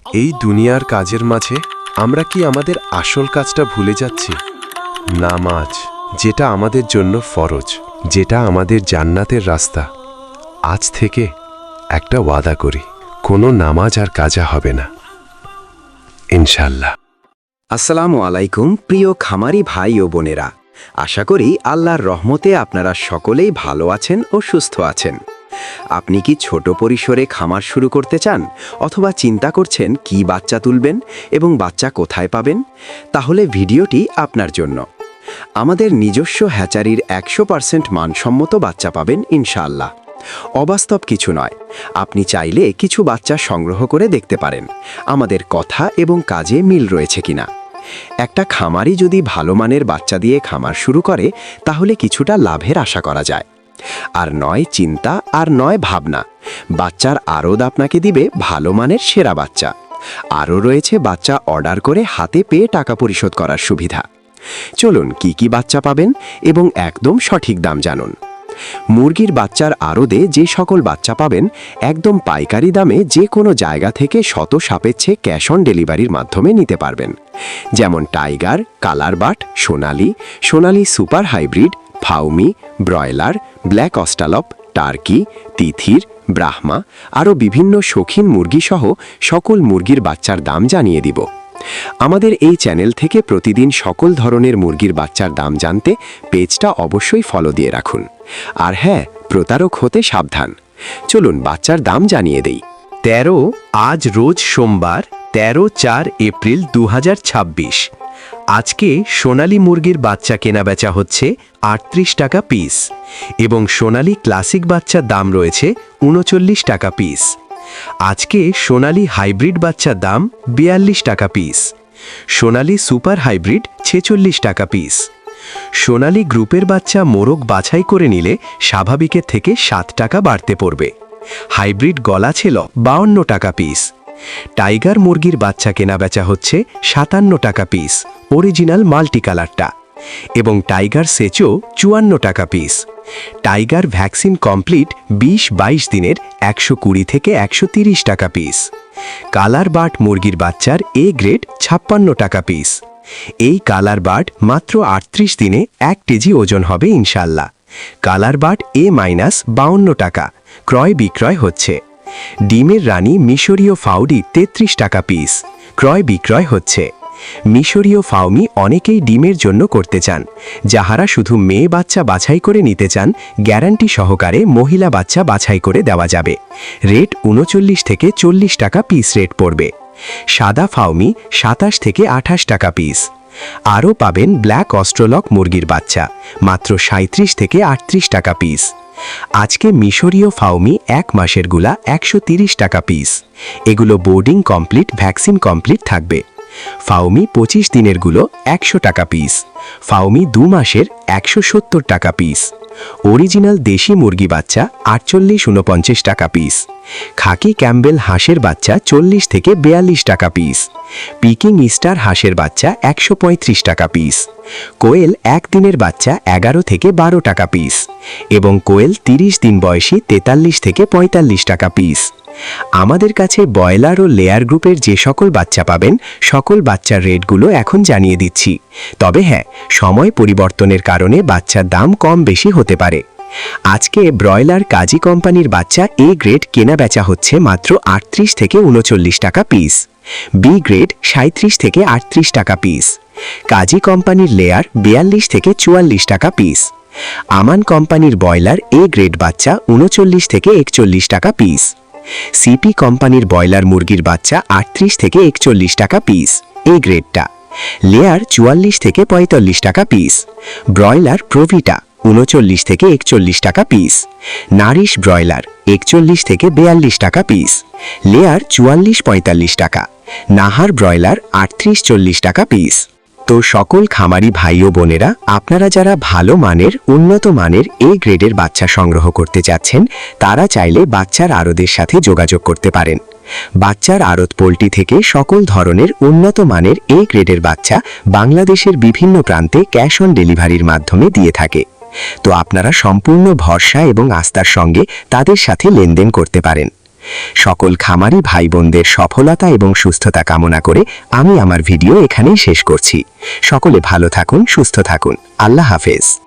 এই দুনিয়ার কাজের মাঝে আমরা কি আমাদের আসল কাজটা ভুলে যাচ্ছি? নামাজ, যেটা আমাদের জন্য ফরজ, যেটা আমাদের জান্নাতের রাস্তা। আজ থেকে একটা ওয়াদা করি, কোনো নামাজ আর কাজা হবে না, ইনশাল্লাহ। আসসালামু আলাইকুম প্রিয় খামারি ভাই ও বোনেরা, আশা করি আল্লাহর রহমতে আপনারা সকলেই ভালো আছেন ও সুস্থ আছেন। আপনি কি ছোট পরিসরে খামার শুরু করতে চান, অথবা চিন্তা করছেন কি বাচ্চা তুলবেন এবং বাচ্চা কোথায় পাবেন? তাহলে ভিডিওটি আপনার জন্য। আমাদের নিজস্ব হ্যাচারির 100% মানসম্মত বাচ্চা পাবেন ইনশাআল্লাহ। অবাস্তব কিছু নয়, আপনি চাইলে কিছু বাচ্চা সংগ্রহ করে দেখতে পারেন আমাদের কথা এবং কাজে মিল রয়েছে কিনা। একটা খামারি যদি ভালো মানের বাচ্চা দিয়ে খামার শুরু করে, তাহলে কিছুটা লাভের আশা করা যায়। আর নয় চিন্তা, আর নয় ভাবনা, বাচ্চার আরদ আপনাকে দিবে ভালো মানের সেরা বাচ্চা। আরও রয়েছে বাচ্চা অর্ডার করে হাতে পেয়ে টাকা পরিশোধ করার সুবিধা। চলুন কি কি বাচ্চা পাবেন এবং একদম সঠিক দাম জানুন। মুরগির বাচ্চার আড়তে যে সকল বাচ্চা পাবেন, একদম পাইকারি দামে যে কোনো জায়গা থেকে শত সাপেক্ষে ক্যাশ অন ডেলিভারির মাধ্যমে নিতে পারবেন। যেমন টাইগার, কালার বাট, সোনালি super hybrid, Fayoumi, broiler, black Australorp, turkey, তিথির, ব্রাহ্মা, আরও বিভিন্ন শৌখিন মুরগিসহ সকল মুরগির বাচ্চার দাম জানিয়ে দিব। আমাদের এই চ্যানেল থেকে প্রতিদিন সকল ধরনের মুরগির বাচ্চার দাম জানতে পেজটা অবশ্যই ফলো দিয়ে রাখুন। আর হ্যাঁ, প্রতারক হতে সাবধান। চলুন বাচ্চার দাম জানিয়ে দেই। আজ রোজ সোমবার 13/4 এপ্রিল 2026। আজকে সোনালী মুরগির বাচ্চা কেনাবেচা হচ্ছে 38 টাকা পিস এবং সোনালী ক্লাসিক বাচ্চার দাম রয়েছে 39 টাকা পিস। আজকে সোনালী হাইব্রিড বাচ্চার দাম 42 টাকা পিস, সোনালী সুপার হাইব্রিড 46 টাকা পিস। সোনালী গ্রুপের বাচ্চা মোরগ বাছাই করে নিলে স্বাভাবিকের থেকে 7 টাকা বাড়তে পড়বে। হাইব্রিড গলা ছিল 52 টাকা পিস। টাইগার মুরগির বাচ্চা কেনাবেচা হচ্ছে 57 টাকা পিস, অরিজিনাল মাল্টি কালারটা, এবং টাইগার সেচো 54 টাকা পিস। টাইগার ভ্যাকসিন কমপ্লিট 20-22 দিনের 120 থেকে 130 টাকা পিস। কালার বাট মুরগির বাচ্চার এ গ্রেড 56 টাকা পিস। এই কালার বাট মাত্র 38 দিনে 1 কেজি ওজন হবে ইনশাল্লাহ। কালার বাট A-52 টাকা ক্রয় বিক্রয় হচ্ছে। ডিমের রানী মিশরীয় ফাউডি 33 টাকা পিস ক্রয় বিক্রয় হচ্ছে। মিশরীয় ফাউমি অনেকেই ডিমের জন্য করতে চান। যাহারা শুধু মেয়ে বাচ্চা বাছাই করে নিতে চান, গ্যারান্টি সহকারে মহিলা বাচ্চা বাছাই করে দেওয়া যাবে। রেট 39 থেকে 40 টাকা পিস রেট পড়বে। সাদা ফাউমি 27 থেকে 28 টাকা পিস। আরও পাবেন ব্ল্যাক অস্ট্রোলক মুরগির বাচ্চা মাত্র 37 থেকে 38 টাকা পিস। আজকে মিশরীয় ফাউমি 1 মাসের গুলা 130 টাকা পিস। এগুলো বোর্ডিং কমপ্লিট, ভ্যাকসিন কমপ্লিট থাকবে। ফাউমি 25 দিনের গুলো 100 টাকা পিস। ফাউমি 2 মাসের 170 টাকা পিস। অরিজিনাল দেশি মুরগি বাচ্চা 48-49 টাকা পিস। খাকি ক্যাম্বেল হাঁসের বাচ্চা 40 থেকে 42 টাকা পিস। পিকিং স্টার হাঁসের বাচ্চা 135 টাকা পিস। কোয়েল 1 দিনের বাচ্চা 11 থেকে 12 টাকা পিস এবং কোয়েল 30 দিন বয়সী 43 থেকে 45 টাকা পিস। আমাদের কাছে ব্রয়লার ও লেয়ার গ্রুপের যে সকল বাচ্চা পাবেন, সকল বাচ্চার রেটগুলো এখন জানিয়ে দিচ্ছি। তবে হ্যাঁ, সময় পরিবর্তনের কারণে বাচ্চার দাম কম বেশি হতে পারে। আজকে ব্রয়লার কাজী কোম্পানির বাচ্চা এ গ্রেড কেনা বেচা হচ্ছে মাত্র 38 থেকে 39 টাকা পিস। বি গ্রেড 37 থেকে 38 টাকা পিস। কাজী কোম্পানির লেয়ার 42 থেকে 44 টাকা পিস। আমান কোম্পানির ব্রয়লার এ গ্রেড বাচ্চা 39 থেকে 41 টাকা পিস। সিপি কোম্পানির ব্রয়লার মুরগির বাচ্চা 38 থেকে 41 টাকা পিস এই গ্রেডটা। লেয়ার 44 থেকে 45 টাকা পিস। ব্রয়লার প্রভিটা 39 থেকে 41 টাকা পিস। নারিশ ব্রয়লার 41 থেকে 42 টাকা পিস। লেয়ার 44-45 টাকা। নাহার ব্রয়লার 38-40 টাকা পিস। তো সকল খামারি ভাই ও বোনেরা, আপনারা যারা ভালো মানের, উন্নত মানের এ গ্রেডের বাচ্চা সংগ্রহ করতে যাচ্ছেন, তারা চাইলে বাচ্চার আড়তের সাথে যোগাযোগ করতে পারেন। বাচ্চার আড়ত পোল্ট্রি থেকে সকল ধরনের উন্নত মানের এ গ্রেডের বাচ্চা বাংলাদেশের বিভিন্ন প্রান্তে ক্যাশ অন ডেলিভারির মাধ্যমে দিয়ে থাকে। তো আপনারা সম্পূর্ণ ভরসা এবং আস্থার সঙ্গে তাদের সাথে লেনদেন করতে পারেন। সকল খামারি ভাই বোনদের সফলতা এবং সুস্থতা কামনা করে আমি আমার ভিডিও এখানেই শেষ করছি। সকলে ভালো থাকুন, সুস্থ থাকুন। আল্লাহ হাফেজ।